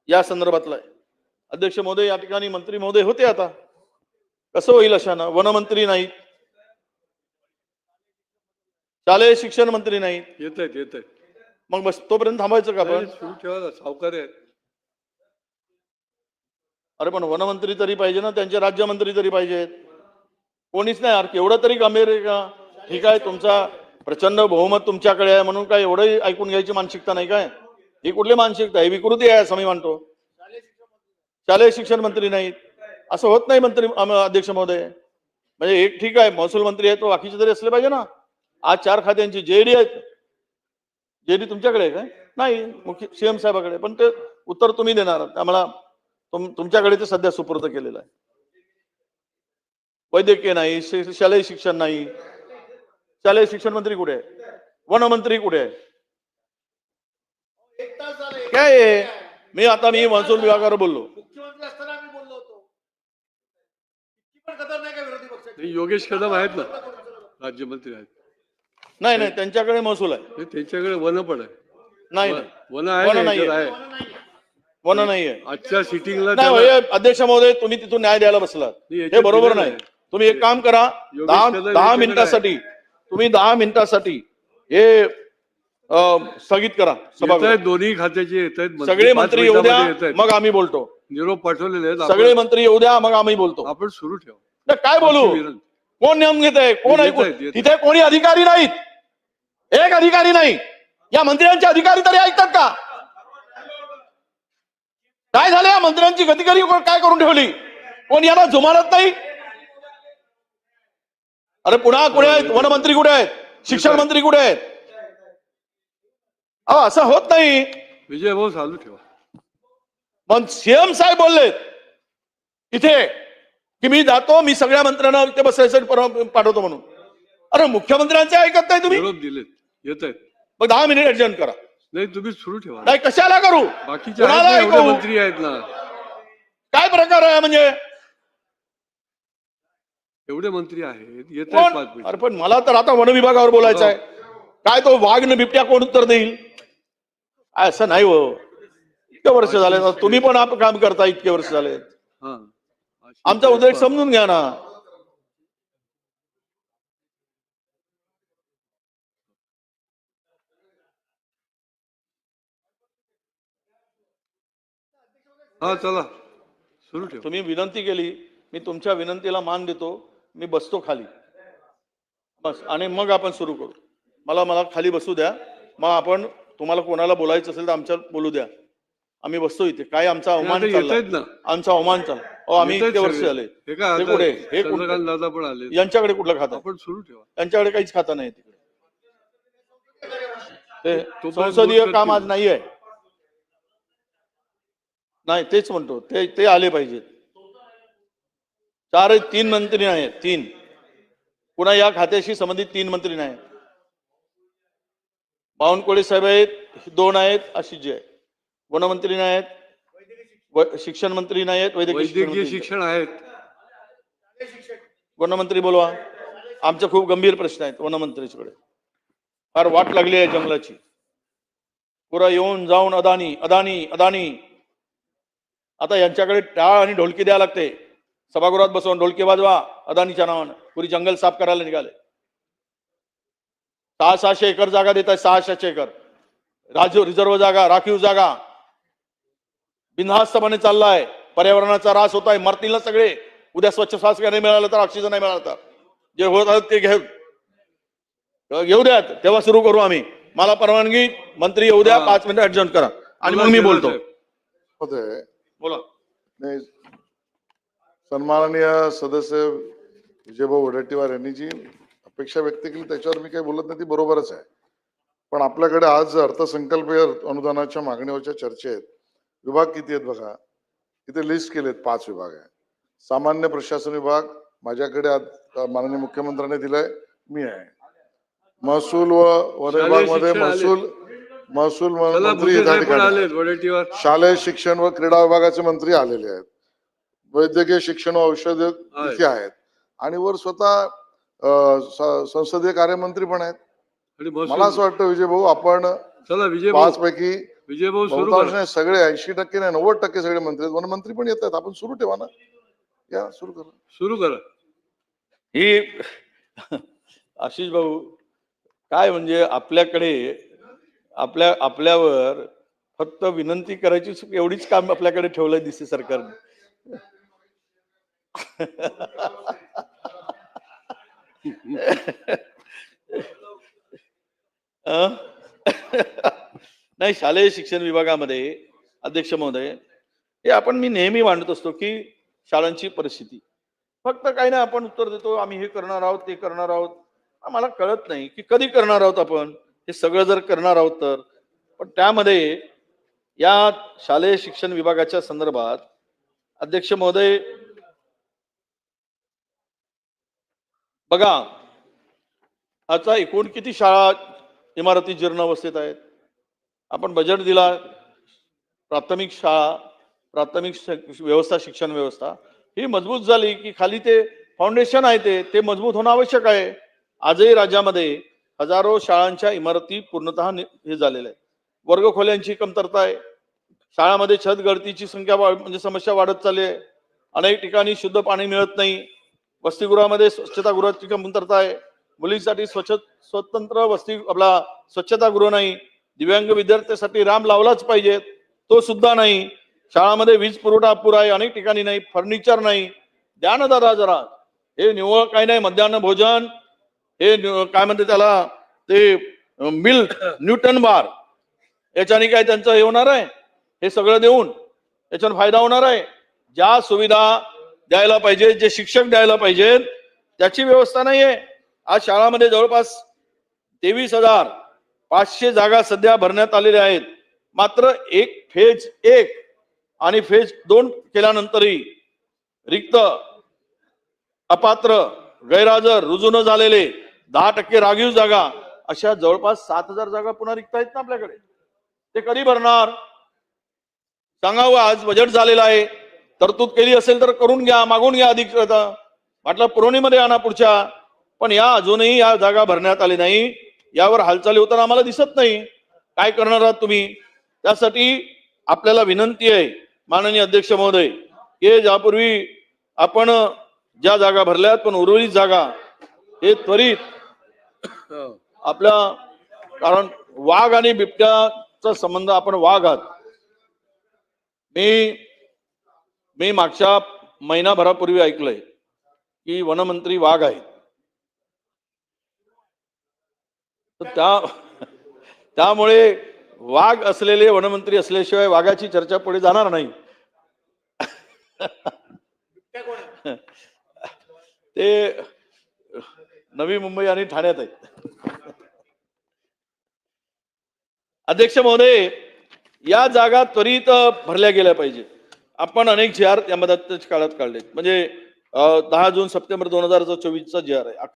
या संदर्भातला आहे. अध्यक्ष महोदय, या ठिकाणी मंत्री महोदय होते. आता कसं होईल अशानं? वनमंत्री नाहीत, शालेय शिक्षण मंत्री नाहीत, येत आहेत. मग बस तोपर्यंत थांबायचं का आपण? सुरू ठेवा, सावकार आहेत. अरे पण वनमंत्री तरी पाहिजे ना, त्यांचे राज्यमंत्री तरी पाहिजेत. कोणीच नाही यार. केवढं तरी गंभीर आहे का? ठीक आहे, तुमचा प्रचंड बहुमत तुमच्याकडे आहे म्हणून काय एवढंही ऐकून घ्यायची मानसिकता नाही काय? ही कुठली मानसिकता आहे? विकृती आहे असं मी मानतो. शालेय शिक्षण मंत्री नाहीत, असं होत नाही मंत्री अध्यक्ष महोदय. म्हणजे एक ठीक आहे, महसूल मंत्री आहे तो, बाकीचे तरी असले पाहिजे ना. आज 4 खात्यांची जेडी आहेत. जेडी तुमच्याकडे आहे काय? नाही, मुख्य सीएम साहेबाकडे. पण ते उत्तर तुम्ही देणार, त्यामुळे तुमच्याकडे ते सध्या सुपूर्द केलेलं आहे. वैद्यकीय नाही, शालेय शिक्षण नाही. शालेय शिक्षण मंत्री कुठे आहे? वनमंत्री कुठे आहे? काय आहे? मी महसूल विभागावर बोललो. मुख्यमंत्री असताना आम्ही बोललो होतो. पण कदर नाही का विरोधी पक्षाची? योगेश कदम आहेत ना, राज्यमंत्री आहेत. नाही, त्यांच्याकडे महसूल आहे. त्यांच्याकडे वन पण आहे. नाही, वन आहे, वन नाहीये. वन नाहीये. आजच्या सिटिंगला नाही अध्यक्ष महोदय, तुम्ही तिथून न्याय द्यायला बसलात, हे बरोबर नाही. तुम्ही एक काम करा, 10 मिनिटासाठी तुम्ही 10 मिनिटासाठी हे स्थगित करा सभागृह. दोन्ही खात्याचे येत आहेत. सगळे मंत्री येऊ द्या, मग आम्ही बोलतो. निरोप पाठवलेले आहेत. सगळे मंत्री येऊ द्या, मग आम्ही बोलतो. आपण सुरू ठेवा. नाही, काय बोलू? कोण नियम घेत आहे? कोण ऐकून? तिथे कोणी अधिकारी नाहीत, एक अधिकारी नाही. या मंत्र्यांचे अधिकारी तरी ऐकतात का? काय झालं? या मंत्र्यांची गतिकरी काय करून ठेवली? कोण यांना जुमानत नाही? अरे पुन्हा कुठे आहेत? वनमंत्री कुठे आहेत? शिक्षण मंत्री कुठे आहेत? असं होत नाही. विजय भाऊ चालू ठेवा. पण सीएम साहेब बोललेत इथे की मी जातो, मी सगळ्या मंत्र्यांना इथे बसायसाठी पाठवतो म्हणून. अरे मुख्यमंत्र्यांचे ऐकत नाही तुम्ही? निरोप दिलेत, येत आहेत. मग 10 मिनिट ऍडजस्ट करा. नाही, तुम्ही सुरू ठेवा. नाही, कशाला करू? बाकीचे कोणाला ऐकू? मंत्री आहेत ना. काय प्रकार आहे म्हणजे? एवढे मंत्री आहेत, येत कोण? आहेत 5 मिनिट. अरे पण मला तर आता वन विभागावर बोलायचं आहे. काय तो वाघ न बिबट्या कोण उत्तर देईल? असं नाही हो. इतके वर्ष झाले, तुम्ही पण आप काम करता, इतके वर्ष झाले. हा, आमचा उद्रेक समजून घ्या ना. हा, चला सुरू ठेवा. तुम्ही विनंती केली, मी तुमच्या विनंतीला मान देतो. मी बसतो खाली बस, आणि मग आपण सुरू करू. मला खाली बसू द्या. मग आपण, तुम्हाला कोणाला बोलायचं असेल तर आमच्या बोलू द्या. आम्ही बसतो इथे. काय आमचा अवमान चालला? आमचा अवमान चालला. आम्ही इतके वर्ष झाले. हे काय कुठे? हे दादा पण आले. यांच्याकडे कुठलं खातं? आपण सुरू ठेवा. यांच्याकडे काहीच खातं नाही तिकडे. ते संसदीय काम आज नाही आहे. नाही, तेच म्हणतो, ते आले पाहिजेत. 3 मंत्री आहेत. 3 पुन्हा या खात्याशी संबंधित 3 मंत्री नाही. बावनकुळे साहेब आहेत, 2 आहेत, आशिष जी आहे. वनमंत्री नाही आहेत, शिक्षण मंत्री नाही आहेत, वैद्यकीय शिक्षण आहेत. वनमंत्री बोलवा. आमचे खूप गंभीर प्रश्न आहेत वनमंत्रीकडे. फार वाट लागली आहे जंगलाची. पुरा येऊन जाऊन अदानी अदानी अदानी. आता यांच्याकडे टाळ आणि ढोलकी द्यायला लागते. सभागृहात बसवून ढोलकी वाजवा अदानीच्या नावानं. पुरी जंगल साफ करायला निघाले. 600 एकर जागा देत आहे. 600 एकर रिझर्व जागा, राखीव जागा बिनधास्तपणे चाललाय. पर्यावरणाचा ऱ्हास होत आहे. मरतील ना सगळे. उद्या स्वच्छ श्वास नाही मिळालं तर, ऑक्सिजन नाही मिळालं तर, जे होत आहे ते घेऊ द्या. तेव्हा सुरू करू आम्ही. मला परवानगी, मंत्री येऊ द्या. 5 मिनिटं ऍडजस्ट करा आणि मग मी बोलतो. बोला. नाही, सन्माननीय सदस्य विजयभाऊ वडेट्टीवार यांनी जी अपेक्षा व्यक्त केली त्याच्यावर मी काही बोलत नाही, ती बरोबरच आहे. पण आपल्याकडे आज अर्थसंकल्पीय अनुदानाच्या मागणीवरच्या चर्चेत विभाग किती आहेत बघा. इथे लिस्ट केलेत 5 विभाग आहे. सामान्य प्रशासन विभाग माझ्याकडे माननीय मुख्यमंत्र्यांनी दिलाय, मी आहे. महसूल व वन विभागामध्ये महसूल मंत्री त्या ठिकाणी, शालेय शिक्षण व क्रीडा विभागाचे मंत्री आलेले आहेत. वैद्यकीय शिक्षण व औषध इथे आहेत. आणि वर स्वतः संसदीय कार्यमंत्री पण आहेत. मला असं वाटतं विजय भाऊ, आपण 5 पैकी विजयभाऊ सुरू बहुतांश करा. नाही, सगळे 80% नाही 90% सगळे मंत्री आहेत. वनमंत्री पण येत आहेत. आपण सुरू ठेवा ना. या सुरू करा. सुरू करा. ही आशिष भाऊ काय म्हणजे आपल्याकडे आपल्यावर फक्त विनंती करायची एवढीच काम आपल्याकडे ठेवलंय दिसते सरकारने. अं? नाही, शालेय शिक्षण विभागामध्ये अध्यक्ष महोदय हे मी नेहमी मांडत असतो की शाळांची परिस्थिती फक्त काही नाही आपण उत्तर देतो आम्ही हे करणार आहोत ते करणार आहोत. आम्हाला कळत नाही की कधी करणार आहोत आपण हे सगळं जर करणार आहोत तर. पण त्यामध्ये या शालेय शिक्षण विभागाच्या संदर्भात अध्यक्ष महोदय बघा आता एकूण किती शाळा इमारती जीर्ण अवस्थेत आहेत. आपण बजेट दिला प्राथमिक शाळा प्राथमिक व्यवस्था शिक्षण व्यवस्था ही मजबूत झाली की खाली ते फाउंडेशन आहे ते मजबूत होणं आवश्यक आहे. आजही राज्यामध्ये हजारो शाळांच्या इमारती पूर्णतः हे झालेल्या आहेत. वर्गखोल्यांची कमतरता आहे. शाळामध्ये छत गळतीची संख्या म्हणजे समस्या वाढत चालली आहे. अनेक ठिकाणी शुद्ध पाणी मिळत नाही. वसतिगृहामध्ये स्वच्छतागृहाची कमतरता आहे. मुलींसाठी स्वतंत्र आपला स्वच्छतागृह नाही. दिव्यांग विद्यार्थ्यांसाठी राम लावलाच पाहिजे तो सुद्धा नाही. शाळामध्ये वीज पुरवठा अपुरा आहे. अनेक ठिकाणी नाही. फर्निचर नाही. द्या ना दादा जरा. हे निव्वळ काही नाही. मध्यान्ह भोजन हे काय म्हणते त्याला ते मिल्क न्यूटन बार याच्याने काय त्यांचं हे होणार आहे. हे सगळं देऊन याच्याने फायदा होणार आहे. ज्या सुविधा द्यायला पाहिजे जे शिक्षक द्यायला पाहिजेत त्याची व्यवस्था नाहीये. आज शाळामध्ये जवळपास 23,500 जागा सध्या भरण्यात आलेल्या आहेत. मात्र फेज 1 आणि फेज 2 केल्यानंतरही रिक्त अपात्र गैरहजर रुजू न झालेले 10% राखीव जागा अशा जवळपास 7,000 जागा पुन्हा रिक्त आहेत ना आपल्याकडे. ते कधी भरणार सांगावं. आज बजेट झालेलं आहे. तरतूद केली असेल तर करून घ्या मागून घ्या अधिकृत म्हटलं पुरवणीमध्ये आणा पुढच्या. पण अजूनही या जागा भरण्यात आली नाही. यावर हालचाली होताना आम्हाला दिसत नाही. काय करणार आहात तुम्ही. त्यासाठी आपल्याला विनंती आहे माननीय अध्यक्ष महोदय की ज्यापूर्वी आपण ज्या जागा भरल्यात पण उर्वरित जागा हे त्वरित आपल्या कारण वाघ आणि बिबट्याचा संबंध आपण वाघ आहात. मी मागच्या महिनाभरापूर्वी ऐकलंय की वनमंत्री वाघ आहेत. त्यामुळे वाघ असलेले वनमंत्री असल्याशिवाय वाघाची चर्चा पुढे जाणार नाही. ते नवी मुंबई आणि ठाण्यात आहेत. अध्यक्ष महोदय या जागा त्वरित भरल्या गेल्या पाहिजे. आपण अनेक जी आर या मदतीच्या काळात काढले म्हणजे 10 जून सप्टेंबर 2024 चा जी आर आहे.